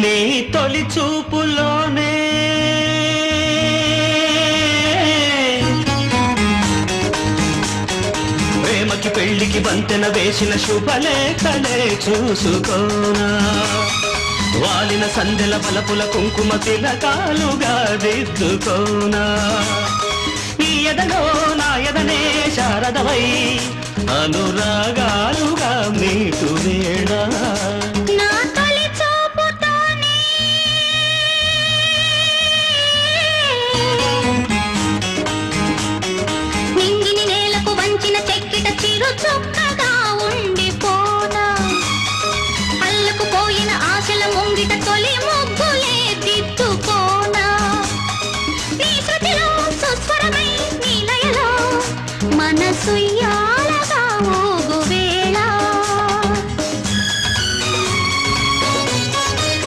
నీ తొలి చూపులోనే ప్రేమకి పెళ్లికి వంతెన వేసిన శుభలేఖలే చూసుకోనా వాలిన సందెల బలపుల కుంకుమ తిలకాలుగా దిద్దుకోనా నీ ఎదలో నా ఎదనే శారదవై అనురాగాలుగా మీటు వేళ చొక్కగా ఉండిపోనా అల్లకు పోయిన ఆశల ముంగిట